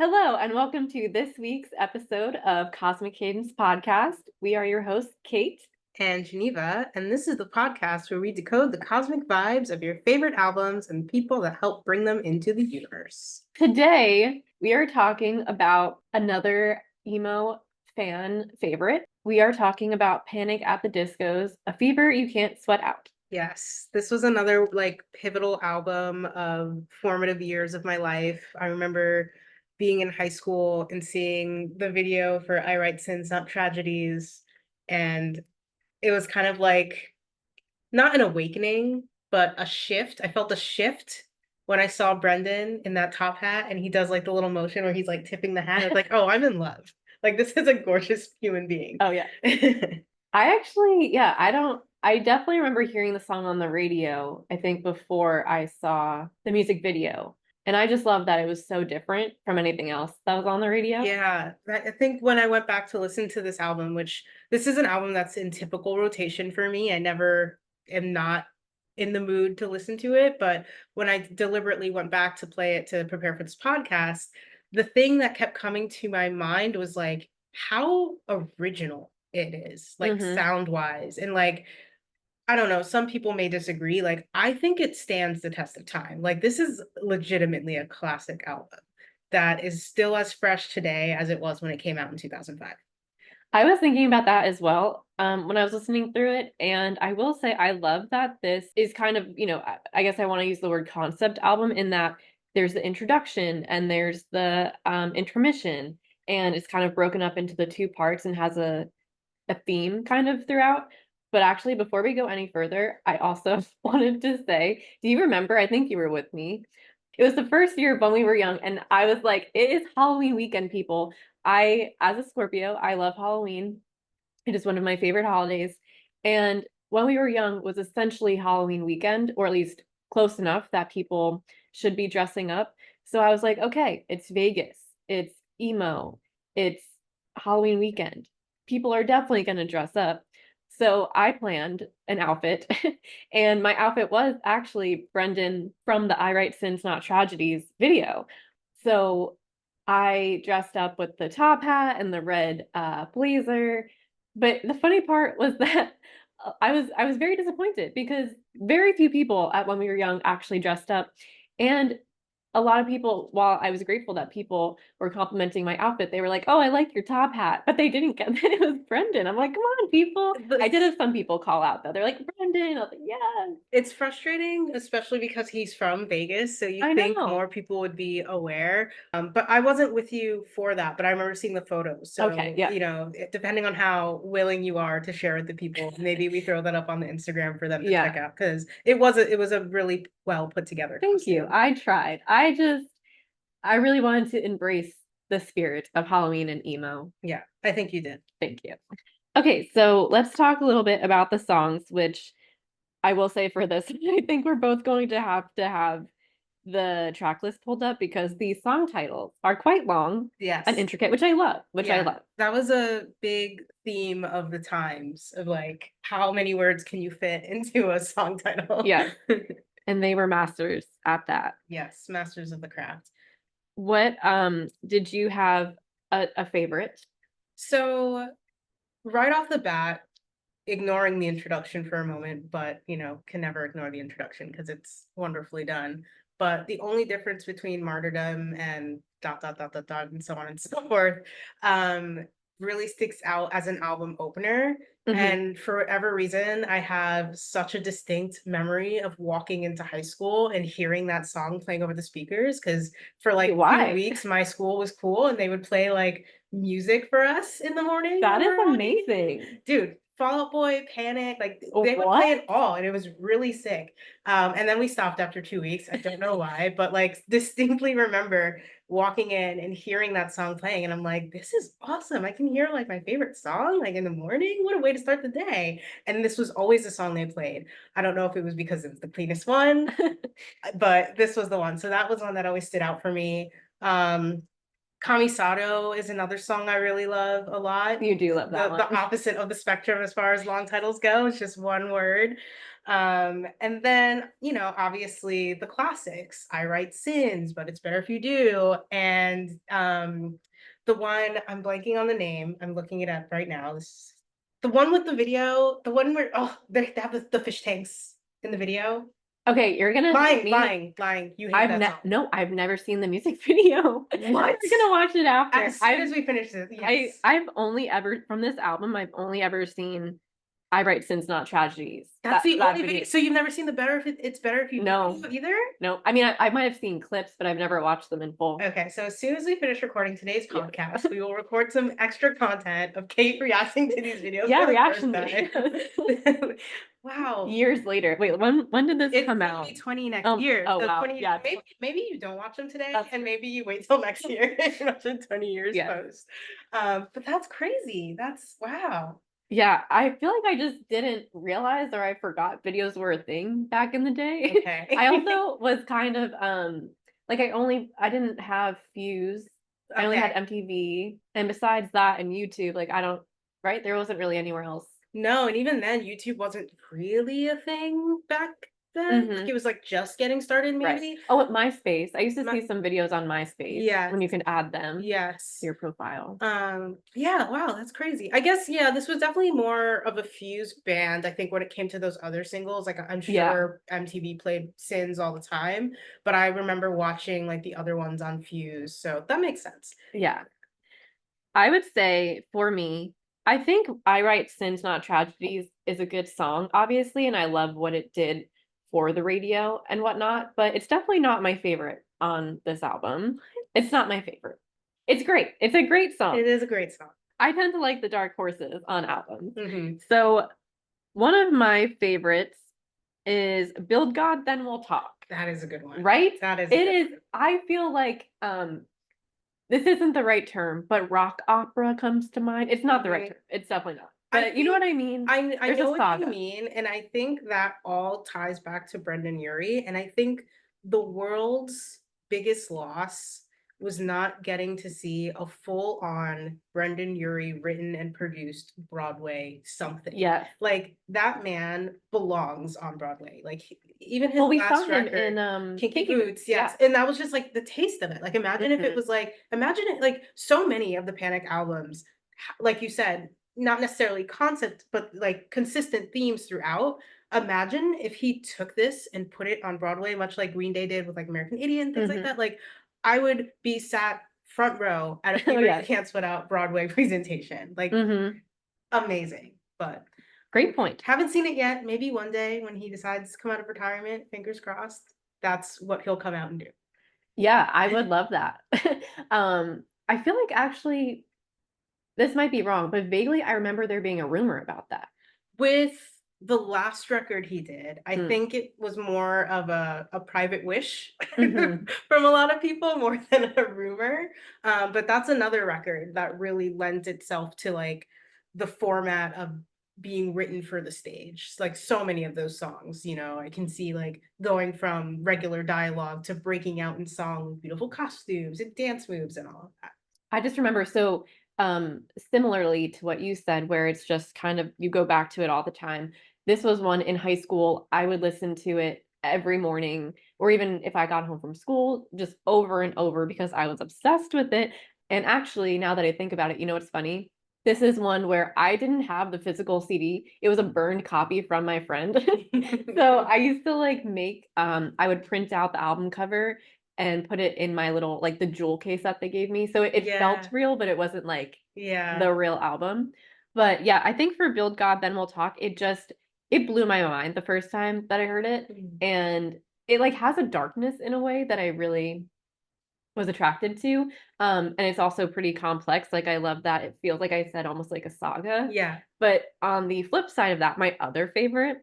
Hello, and welcome to this week's episode of Cosmic Cadence Podcast. We are your hosts, Kate. And Geneva, and this is the podcast where we decode the cosmic vibes of your favorite albums and people that help bring them into the universe. Today, we are talking about another emo fan favorite. We are talking about Panic at the Disco's, A Fever You Can't Sweat Out. Yes, this was another pivotal album of formative years of my life. I remember being in high school and seeing the video for I Write Sins Not Tragedies, and it was kind of like not an awakening, but a shift. I felt a shift when I saw Brendan in that top hat and he does like the little motion where he's like tipping the hat. It's like, oh, I'm in love. Like this is a gorgeous human being. Oh, yeah. I actually, yeah, I definitely remember hearing the song on the radio, I think before I saw the music video. And I just love that it was so different from anything else that was on the radio. Yeah, I think when I went back to listen to this album, which this is an album that's in typical rotation for me, I never am not in the mood to listen to it. But when I deliberately went back to play it to prepare for this podcast, the thing that kept coming to my mind was like how original it is, like Hmm. sound wise. And like, I don't know, some people may disagree. Like, I think it stands the test of time. Like, this is legitimately a classic album that is still as fresh today as it was when it came out in 2005. I was thinking about that as well when I was listening through it. And I will say, I love that this is kind of, I guess I want to use the word concept album in that there's the introduction and there's the intermission, and it's kind of broken up into the two parts and has a theme kind of throughout. But actually, before we go any further, I also wanted to say, do you remember? I think you were with me. It was the first year when we were young, and I was like, it is Halloween weekend, people. As a Scorpio, I love Halloween. It is one of my favorite holidays. And when we were young was essentially Halloween weekend, or at least close enough that people should be dressing up. So I was like, okay, it's Vegas, it's emo, it's Halloween weekend. People are definitely going to dress up. So I planned an outfit, and my outfit was actually Brendan from the I Write Sins Not Tragedies video. So I dressed up with the top hat and the red blazer. But the funny part was that I was very disappointed because very few people at when we were young actually dressed up. And a lot of people, while I was grateful that people were complimenting my outfit, they were like, "Oh, I like your top hat," but they didn't get that it was Brendan. I'm like, "Come on, people!" I did have some people call out though. They're like, "Brendan!" I was like, "Yeah, It's frustrating, especially because he's from Vegas, so you I think know." more people would be aware. But I wasn't with you for that, but I remember seeing the photos. Okay, So, yeah, depending on how willing you are to share with the people, maybe we throw that up on the Instagram for them to check yeah. out because it was a really well put together Thank you. costume. I tried. I really wanted to embrace the spirit of Halloween and emo. Yeah, I think you did. Thank you. Okay, so let's talk a little bit about the songs, which I will say for this, I think we're both going to have the track list pulled up because these song titles are quite long and Yes. intricate, which I love, which I Yeah, love. that was a big theme of the times of like how many words can you fit into a song title? Yes, and they were masters at that. Yes, masters of the craft. What did you have a favorite? So, right off the bat, ignoring the introduction for a moment, but can never ignore the introduction because it's wonderfully done. But the only difference between martyrdom and dot dot dot dot dot and so on and so forth really sticks out as an album opener. Hmm. And for whatever reason, I have such a distinct memory of walking into high school and hearing that song playing over the speakers. Because for like 2 Why? weeks, my school was cool and they would play like music for us in the morning That when we is were walking. amazing. Dude, Fall Out Boy, Panic, like they would play What? it all, and it was really sick. And then we stopped after 2 weeks. I don't know why, but like distinctly remember walking in and hearing that song playing, and I'm like, this is awesome. I can hear like my favorite song like in the morning. What a way to start the day. And this was always the song they played. I don't know if it was because it was the cleanest one, but this was the one. So that was one that always stood out for me. Um, Kamisado is another song I really love a lot. You do love that The one. opposite of the spectrum as far as long titles go. It's just one word. And then, obviously the classics, I Write Sins, but it's better if you do. And the one I'm blanking on the name, I'm looking it up right now. This the one with the video, the one where they have the fish tanks in the video. Okay, you're gonna hate Lying, me. lying, lying. You hate that song. No, I've never seen the music video. What? We're gonna watch it after. As soon as we finish this, yes. I've only ever from this album, I've only ever seen I Write Sins Not Tragedies. That's the That only video. video. So you've never seen the better if it's better if you No, do either? no. I mean, I might have seen clips, but I've never watched them in full. Okay, so as soon as we finish recording today's Yeah. podcast, we will record some extra content of Kate reacting to these videos Yeah, for the reaction first time. Wow. years later. Wait, when did this It's come gonna out? be 20 next year. Oh So wow. 20, Yeah. maybe you don't watch them today That's and maybe you wait till next year and watch it 20 years Yeah. post. But that's crazy. That's wow. Yeah, I feel like I just didn't realize or I forgot videos were a thing back in the day. Okay. I also was kind of like I didn't have Fuse. I only had Okay. MTV, and besides that and YouTube, like I don't right? There wasn't really anywhere else. No, and even then, YouTube wasn't really a thing back then. Like it was like just getting started, Right. maybe. Oh, at MySpace. I used to My, see some videos on MySpace yes, when you can add them to yes. your profile. Yeah, wow, that's crazy. I guess, yeah, this was definitely more of a Fuse band. I think when it came to those other singles, like I'm Yeah. sure MTV played Sins all the time, but I remember watching like the other ones on Fuse, so that makes sense. Yeah. I would say for me, I think I Write Sins Not Tragedies is a good song, obviously, and I love what it did for the radio and whatnot, but it's definitely not my favorite on this album. It's not my favorite. It's great. It's a great song. It is a great song. I tend to like the dark horses on albums. Mm-hmm. So one of my favorites is Build God, Then We'll Talk. That is a good one. Right? That is It is, I feel like this isn't the right term, but rock opera comes to mind. It's not the right term. It's definitely not. But you know what I mean? I There's know a what you saga. mean, and I think that all ties back to Brendan Urie. And I think the world's biggest loss was not getting to see a full-on Brendan Urie written and produced Broadway something. Yes. Like that man belongs on Broadway. Like even his we last saw him record, in Kinky Boots, yes. Yeah. And that was just like the taste of it. Like imagine if it was like, imagine it like so many of the Panic albums, like you said, not necessarily concept, but like consistent themes throughout. Imagine if he took this and put it on Broadway, much like Green Day did with like American Idiot and things like that. Like I would be sat front row at a Fever You Can't Spit Out Broadway presentation. Like amazing. But great point. Haven't seen it yet. Maybe one day when he decides to come out of retirement, fingers crossed, that's what he'll come out and do. Yeah, I would love that. I feel like actually this might be wrong, but vaguely I remember there being a rumor about that. With the last record he did, I think it was more of a private wish from a lot of people more than a rumor. But that's another record that really lends itself to like the format of being written for the stage. Like so many of those songs, I can see like going from regular dialogue to breaking out in song with beautiful costumes and dance moves and all of that. I just remember so similarly to what you said, where it's just kind of you go back to it all the time. This was one in high school. I would listen to it every morning, or even if I got home from school, just over and over because I was obsessed with it. And actually, now that I think about it, you know what's funny? This is one where I didn't have the physical CD. It was a burned copy from my friend. So I used to like make I would print out the album cover and put it in my little like the jewel case that they gave me. So it felt real, but it wasn't like the real album. But yeah, I think for Build God, Then We'll Talk, it blew my mind the first time that I heard it. And it like has a darkness in a way that I really was attracted to. And it's also pretty complex. Like I love that it feels like I said almost like a saga. Yeah. But on the flip side of that, my other favorite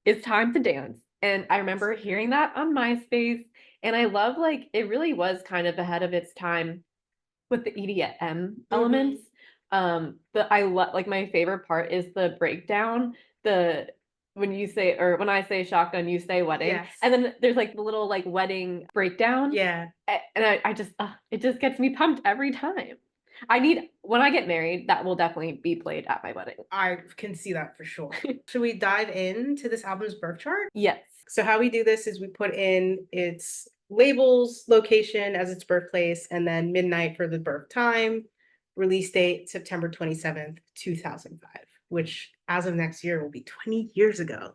is Time to Dance. And I remember hearing that on MySpace. And I love like it really was kind of ahead of its time with the EDM elements. But I love like my favorite part is the breakdown, the when you say or when I say shotgun, you say wedding. Yes. And then there's like the little like wedding breakdown. Yeah. And I just it just gets me pumped every time. When I get married, that will definitely be played at my wedding. I can see that for sure. Should we dive into this album's birth chart? Yes. So how we do this is we put in its labels, location as its birthplace, and then midnight for the birth time, release date September 27th, 2005, which as of next year will be 20 years ago.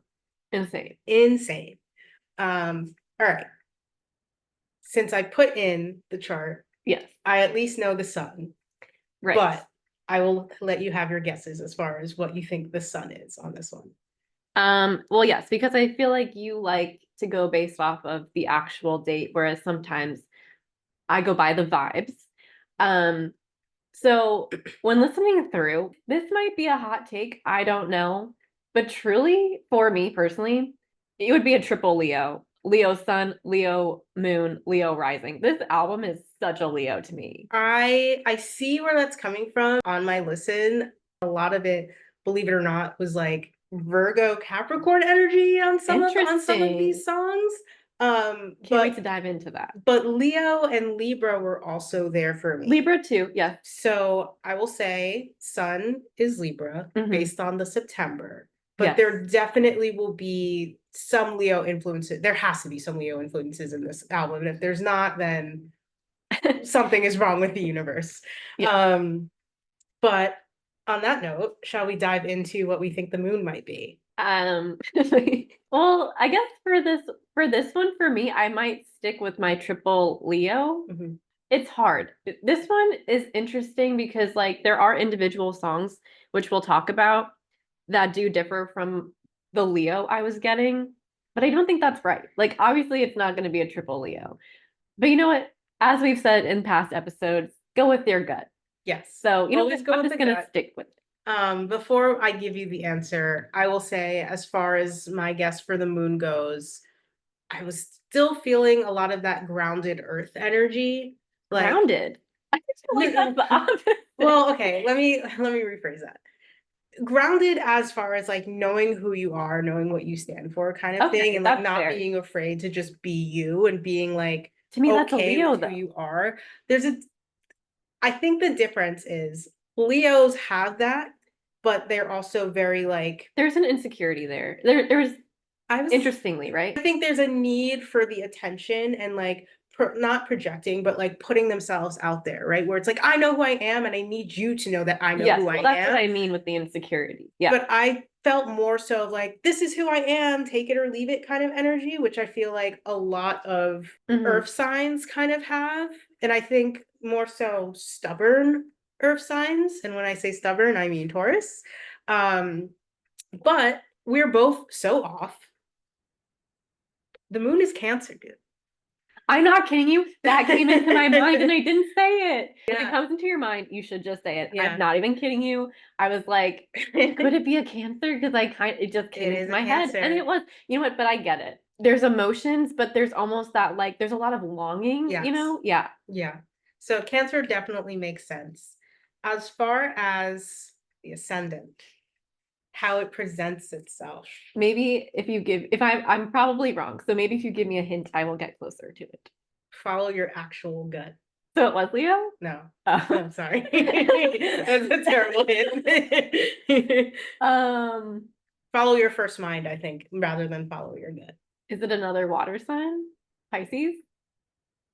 Insane. Insane. All right. Since I put in the chart, Yes. I at least know the sun. Right. But I will let you have your guesses as far as what you think the sun is on this one. Well, yes, because I feel like you like to go based off of the actual date, whereas sometimes I go by the vibes. Um, so when listening through, this might be a hot take, I don't know, but truly for me personally, it would be a triple Leo. Leo sun, Leo moon, Leo rising. This album is such a Leo to me. I see where that's coming from on my listen. A lot of it, believe it or not, was like Virgo Capricorn energy on some of Interesting. these songs. Can't wait to dive into that. But Leo and Libra were also there for me. Libra too, yeah. So I will say Sun is Libra based on the September, but Yes. there definitely will be some Leo influences. There has to be some Leo influences in this album. And if there's not, then something is wrong with the universe. Yeah. But on that note, shall we dive into what we think the moon might be? Well, I guess for this one for me, I might stick with my triple Leo. Mhm. It's hard. This one is interesting because like there are individual songs which we'll talk about that do differ from the Leo I was getting, but I don't think that's right. Like obviously it's not going to be a triple Leo. But you know what? As we've said in past episodes, go with your gut. Yes. So, you know, Always go I'm with just the gonna gut. stick with it. Before I give you the answer, I will say, as far as my guess for the moon goes, I was still feeling a lot of that grounded earth energy. Like Grounded. I feel like that's the opposite. well, okay, let me rephrase that. Grounded as far as like knowing who you are, knowing what you stand for, kind of thing, Okay, and like that's not fair. being afraid to just be you and being like To me, that's a okay Leo with who though. you are. There's a I think the difference is Leos have that, but they're also very like There's an insecurity there. There's I was interestingly, right? I think there's a need for the attention and like not projecting, but like putting themselves out there, right? Where it's like, I know who I am and I need you to know that I know Yes, who well, I that's what am. I mean with the insecurity. Yeah. But I felt more so of like, this is who I am, take it or leave it kind of energy, which I feel like a lot of Mhm. earth signs kind of have. And I think more so stubborn earth signs. And when I say stubborn, I mean Taurus. Um, but we're both so off. The moon is Cancer, dude. I'm not kidding you. That came into my mind and I didn't say it. If it Yeah. comes into your mind, you should just say it. Yeah. I'm not even kidding you. I was like, could it be a Cancer? Because it just came It into is a my head. Cancer. And it was, you know what, but I get it. There's emotions, but there's almost that like there's a lot of longing, Yes. you know? Yeah. Yeah. So Cancer definitely makes sense. As far as the ascendant, how it presents itself. Maybe if I'm probably wrong. So maybe if you give me a hint, I will get closer to it. Follow your actual gut. So it was Leo? No. Oh. I'm sorry. That's a terrible hint. Follow your first mind, I think, rather than follow your gut. Is it another water sign? Pisces?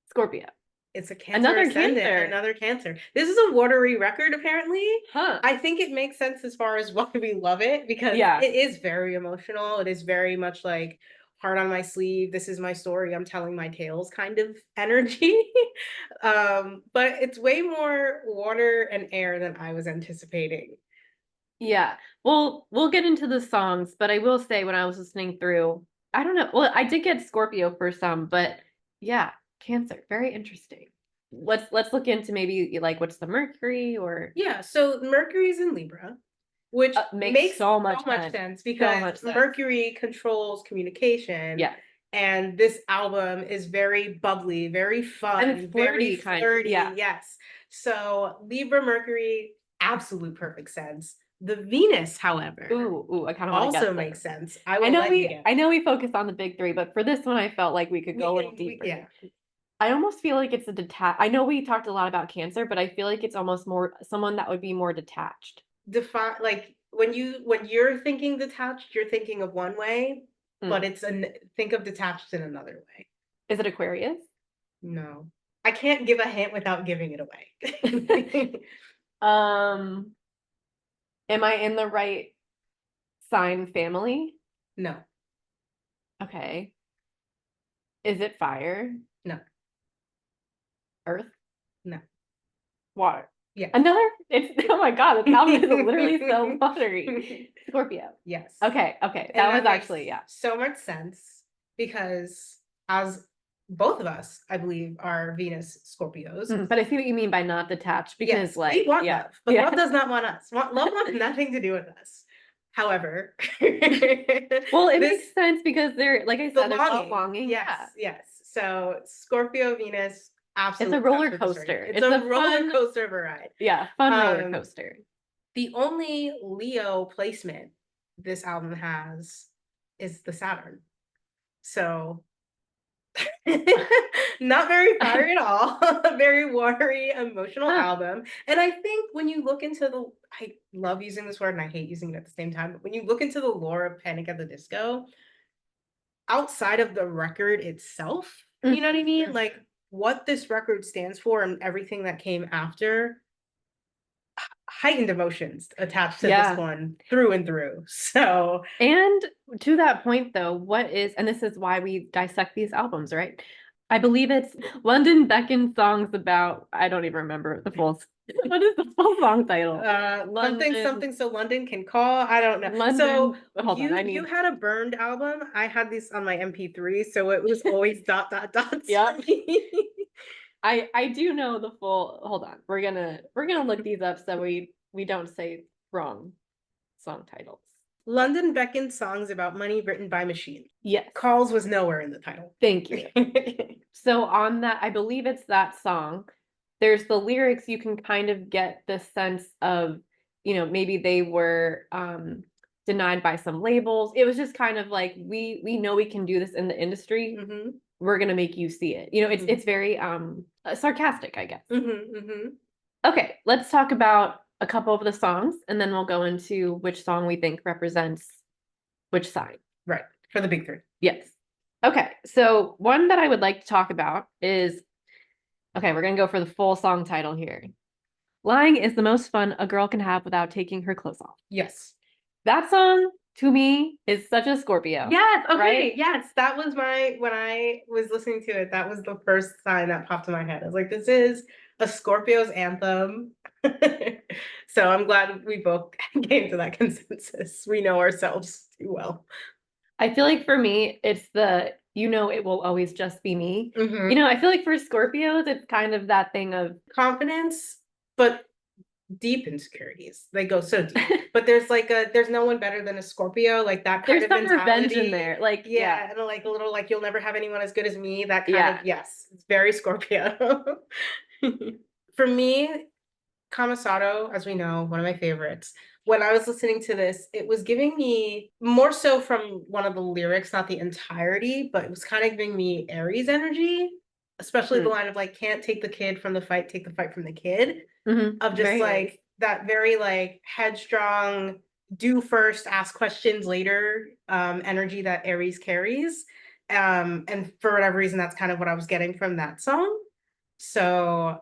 Scorpio. It's a Cancer Another ascendant, Cancer. another Cancer. This is a watery record, apparently. Huh. I think it makes sense as far as why we love it because Yeah. it is very emotional. It is very much like heart on my sleeve. This is my story. I'm telling my tales kind of energy. But it's way more water and air than I was anticipating. Yeah. Well, we'll get into the songs, but I will say when I was listening through, I don't know. Well, I did get Scorpio for some, but yeah, Cancer. Very interesting. Let's look into maybe like what's the Mercury or Yeah, so Mercury's in Libra, which makes so much much sense so because much sense. Mercury controls communication. Yeah. And this album is very bubbly, very fun, And it's flirty very kind. flirty. Yeah. Yes. So Libra Mercury, absolute perfect sense. The Venus, however, Ooh, I kind of want to also guess makes this. sense. I will let you guess. I know we focus on the big three, but for this one, I felt like we could go a little deeper. Yeah. I almost feel like it's a detach. I know we talked a lot about Cancer, but I feel like it's almost more someone that would be more detached. Define like when you're thinking detached, you're thinking of one way, but Mm. think of detached in another way. Is it Aquarius? No. I can't give a hint without giving it away. Um, am I in the right sign family? No, Okay. Is it fire, no, earth, no. water? Yes. Another, it's oh my God, this album is literally so watery. Scorpio. Yes. Okay, okay. And That was that makes actually, yeah. so much sense because as both of us, I believe, are Venus Scorpios. But I see what you mean by not detached because Yes, we like, want yeah, love, but yeah. love does not want us. Love wants nothing to do with us. However, Well, it this makes sense because there, like I the said, there's a lot of longing. longing. Yes, Yeah. yes. So Scorpio Venus, It's a absolutely that's roller what this right here. coaster. It's It's a a roller fun, coaster of a ride. yeah, fun roller Um, coaster. the only Leo placement this album has is the Saturn. So not very fire at all. A very watery, emotional Huh. album. And I think when you look into I love using this word and I hate using it at the same time, but when you look into the lore of Panic at the Disco, outside of the record itself, you know what I mean? Like what this record stands for and everything that came after, heightened emotions attached to this Yeah. one through and through. So, And to that point, though, what is, and this is why we dissect these albums, right? I believe it's London Beckon songs about, I don't even remember the full, what is the full song title? something London, something so London can call. I don't know. So London, hold on, I you need, had a burned album. I had this on my MP3, so it was always dot dot dots for yep. me. I do know the full, hold on, we're gonna look these up so we don't say wrong song titles. London Beckon songs about money written by machine. Yes, Calls was nowhere in the title. thank you. So on that, I believe it's that song. There's the lyrics, you can kind of get the sense of, maybe they were denied by some labels. It was just kind of like we know we can do this in the industry. Mm-hmm. We're gonna make you see it. It's very sarcastic, I guess. Mm-hmm. Mm-hmm. Okay, let's talk about a couple of the songs and then we'll go into which song we think represents which side. Right. For the big three. Yes. Okay, so one that I would like to talk about is okay, we're gonna go for the full song title here. Lying is the most fun a girl can have without taking her clothes off. Yes. That song to me is such a Scorpio. Yes, okay, right? yes. That was when I was listening to it, that was the first sign that popped in my head. I was like, this is a Scorpio's anthem. So I'm glad we both came to that consensus. We know ourselves too well. I feel like for me, it's it will always just be me. Mhm. I feel like for Scorpios, it's kind of that thing of Confidence, but deep insecurities. They go so deep. But there's no one better than a Scorpio, like that kind there's of some revenge in mentality. there. Like, Yeah, and like a little like you'll never have anyone as good as me. That kind yeah. of yes, it's very Scorpio. For me, Kamasato, as we know, one of my favorites. When I was listening to this, it was giving me more so from one of the lyrics, not the entirety, but it was kind of giving me Aries energy, especially the Mm. line of like, can't take the kid from the fight, take the fight from the kid. Of just Very Aries. like that very like headstrong, do first, ask questions later energy that Aries carries. And for whatever reason, that's kind of what I was getting from that song. So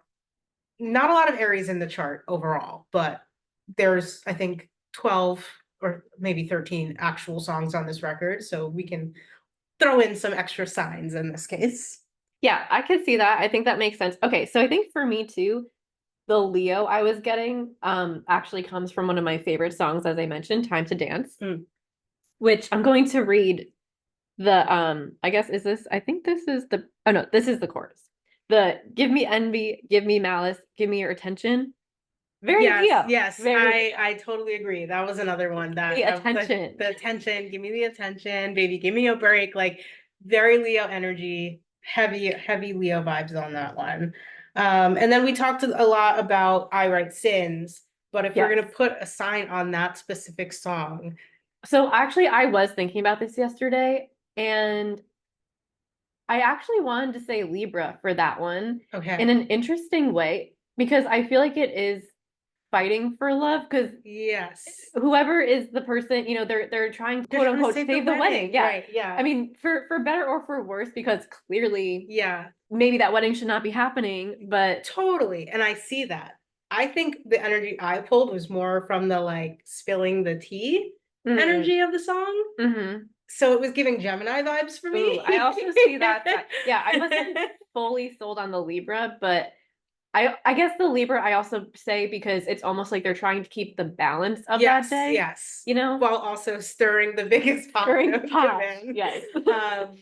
not a lot of Aries in the chart overall, but there's I think 12 or maybe 13 actual songs on this record, so we can throw in some extra signs in this case. Yeah, I could see that. I think that makes sense. Okay, so I think for me too, the Leo I was getting actually comes from one of my favorite songs, as I mentioned, Time to Dance, Mm. which I'm going to read the I guess is this I think this is the oh no, this is the chorus. The give me envy, give me malice, give me your attention. Very Yes, Leo. yes, Very I totally agree. That was another one the that attention. the attention, give me the attention, baby, give me a break. Like very Leo energy, heavy Leo vibes on that one. And then we talked a lot about I Write Sins, but if we're Yes. gonna put a sign on that specific song, So actually I was thinking about this yesterday and I actually wanted to say Libra for that one in Okay. an interesting way because I feel like it is fighting for love because Yes. whoever is the person, they're trying to They're quote trying to unquote save the save the wedding. wedding. Yeah. Right. I Yeah. mean, for better or for worse, because clearly Yeah. maybe that wedding should not be happening, but Totally. And I see that. I think the energy I pulled was more from the like spilling the tea mm, energy of the song. mm-hmm. So it was giving Gemini vibes for Ooh, me. I also see that side. Yeah, I wasn't fully sold on the Libra, but I guess the Libra I also say because it's almost like they're trying to keep the balance of that Yes, day, yes. you know, While also stirring the biggest pot during known to pot. man. Yes. Um,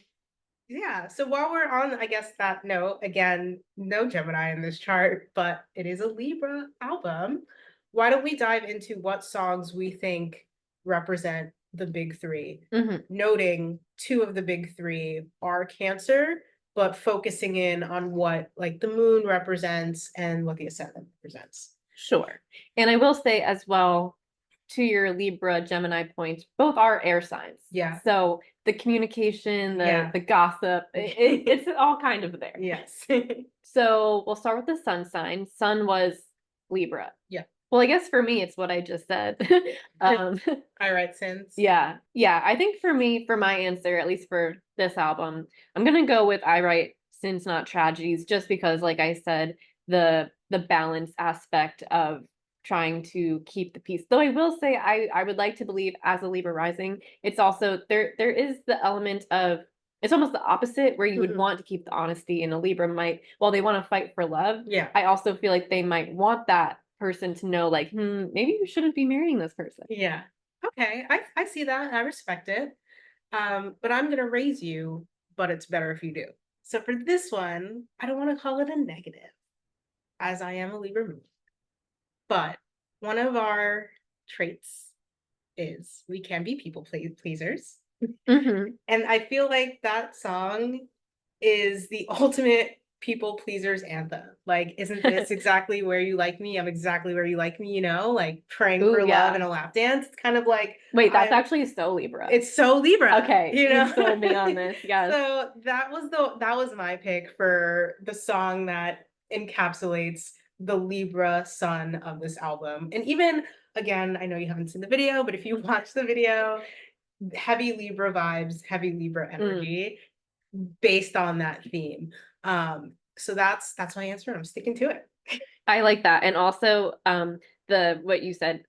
yeah, so while we're on, I guess, that note, again, no Gemini in this chart, but it is a Libra album. Why don't we dive into what songs we think represent the big three? hmm Noting two of the big three are Cancer, but focusing in on what like the moon represents and what the ascendant represents. Sure. And I will say as well, to your Libra Gemini points, both are air signs. Yeah, So the communication, the yeah. the gossip, it's all kind of there. Yes. So we'll start with the sun sign. Sun was Libra. Yeah. Well, I guess for me, it's what I just said. um, I write sins. yeah, yeah. I think for me, for my answer, at least for this album, I'm gonna go with I Write Sins Not Tragedies, just because, like I said, the balance aspect of trying to keep the peace. Though I will say I would like to believe as a Libra rising, it's also there is the element of it's almost the opposite where you would Mhm. want to keep the honesty and a Libra might while they want to fight for love, Yeah. I also feel like they might want that person to know like, maybe you shouldn't be marrying this person. Yeah. Okay. I see that. I respect it. But I'm gonna raise you, but it's better if you do. So for this one, I don't want to call it a negative, as I am a Libra moon. But one of our traits is we can be pleasers. hmm And I feel like that song is the ultimate people pleasers anthem. Like, isn't this exactly where you like me? I'm exactly where you like me, like praying Ooh, for love yeah. and a lap dance. It's kind of like Wait, that's I'm actually so Libra. it's so Libra, Okay, you've sold me on this. Yes. So that was my pick for the song that encapsulates the Libra sun of this album. And even again, I know you haven't seen the video, but if you watch the video, heavy Libra vibes, heavy Libra Mm, energy based on that theme. So that's my answer. I'm sticking to it. I like that. And also, the what you said,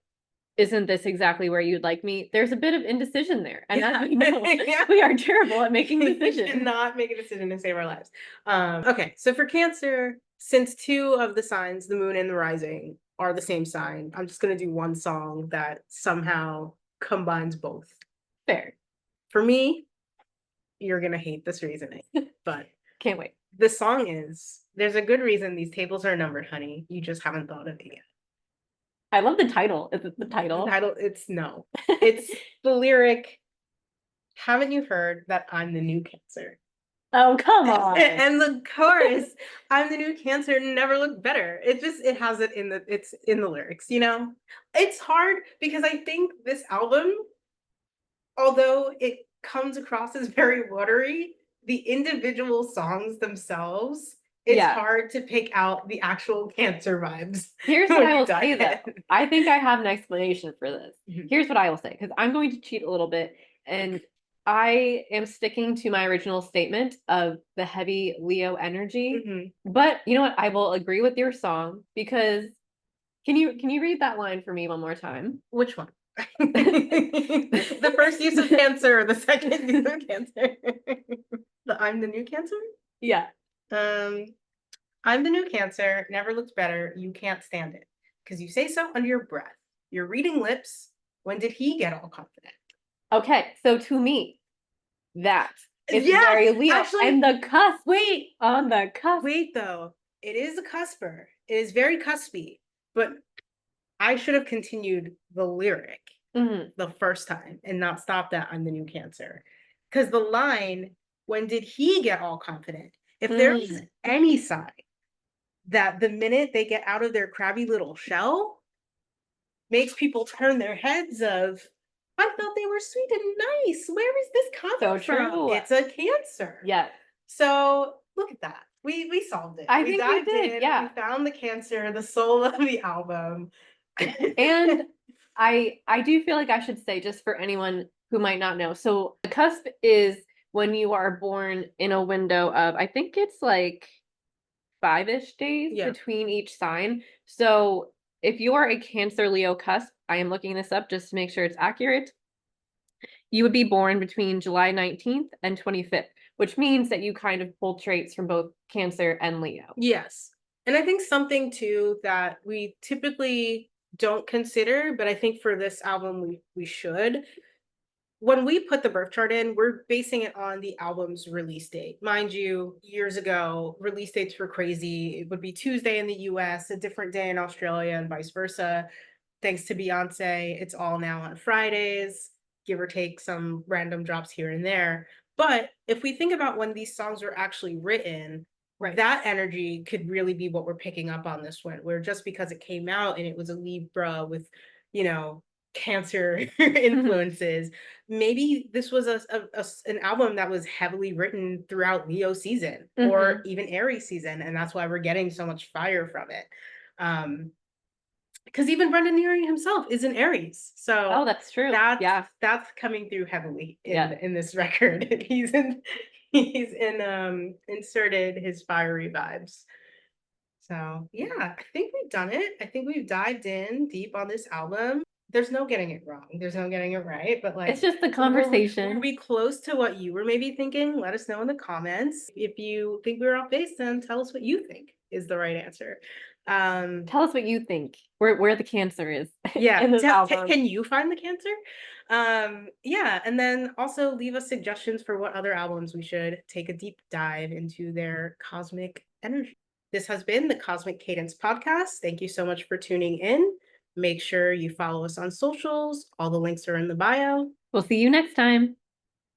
isn't this exactly where you'd like me? There's a bit of indecision there. And as Yeah. we know, Yeah. we are terrible at making We decisions. cannot make a decision to save our lives. Okay, so for Cancer, since two of the signs, the moon and the rising, are the same sign, I'm just gonna do one song that somehow combines both. Fair. For me, you're gonna hate this reasoning, but Can't wait. the song is there's a good reason these tables are numbered, honey. You just haven't thought of it yet. I love the title. Is it the The title? title, it's no. It's the lyric, haven't you heard that I'm the new Cancer? Oh, come on. And the chorus, I'm the new Cancer, never looked better. It has it's in the lyrics. It's hard because I think this album, although it comes across as very watery, the individual songs themselves, it's Yeah. hard to pick out the actual Cancer vibes Here's what when I you will dive say though. in. I think I have an explanation for this. Mhm. Here's what I will say, because I'm going to cheat a little bit, and I am sticking to my original statement of the heavy Leo energy. Mhm. But you know what? I will agree with your song because can you read that line for me one more time? Which one? The first use of Cancer, or the second use of Cancer? I'm the new Cancer? Yeah. Um, I'm the new Cancer, never looked better. You can't stand it. Because you say so under your breath. You're reading lips. When did he get all confident? Okay. So to me, that is Yes, very Leo. actually, And the cusp. Wait, on the cusp. wait though. It is a cusper. It is very cuspy. But I should have continued the lyric Mhm. the first time and not stopped at I'm the new Cancer. Because the line, when did he get all confident? If there's Mm. any sign that the minute they get out of their crabby little shell makes people turn their heads of, I thought they were sweet and nice. Where is this So coming from? true. It's a Cancer. Yes. So look at that. We solved it. I We think we dived did, in, we yeah. found the Cancer, the soul of the album. And I do feel like I should say, just for anyone who might not know. So the cusp is when you are born in a window of, I think it's like 5-ish days Yeah. between each sign. So if you are a Cancer Leo cusp, I am looking this up just to make sure it's accurate. You would be born between July 19th and 25th, which means that you kind of pull traits from both Cancer and Leo. Yes. And I think something too that we typically don't consider, but I think for this album we should. When we put the birth chart in, we're basing it on the album's release date. Mind you, years ago, release dates were crazy. It would be Tuesday in the US, a different day in Australia, and vice versa. Thanks to Beyonce, it's all now on Fridays, give or take some random drops here and there. But if we think about when these songs were actually written, Right. that energy could really be what we're picking up on this one, where just because it came out and it was a Libra with, you know, Cancer influences, maybe this was an album that was heavily written throughout Leo season or Mm-hmm. even Aries season, and that's why we're getting so much fire from it. Because even Brendan Neary himself is an Aries, so Oh, that's true. that's Yeah. that's coming through heavily Yeah. in this record. He's inserted his fiery vibes. So yeah, I think we've done it. I think we've dived in deep on this album. There's no getting it wrong. There's no getting it right. But It's like, just the were conversation. we close to what you were maybe thinking? Let us know in the comments. If you think we were off base, then tell us what you think is the right answer. Tell us what you think, where the Cancer is Yeah, in this album. can you find the Cancer? Yeah, and then also leave us suggestions for what other albums we should take a deep dive into their cosmic energy. This has been the Cosmic Cadence Podcast. Thank you so much for tuning in. Make sure you follow us on socials. All the links are in the bio. We'll see you next time.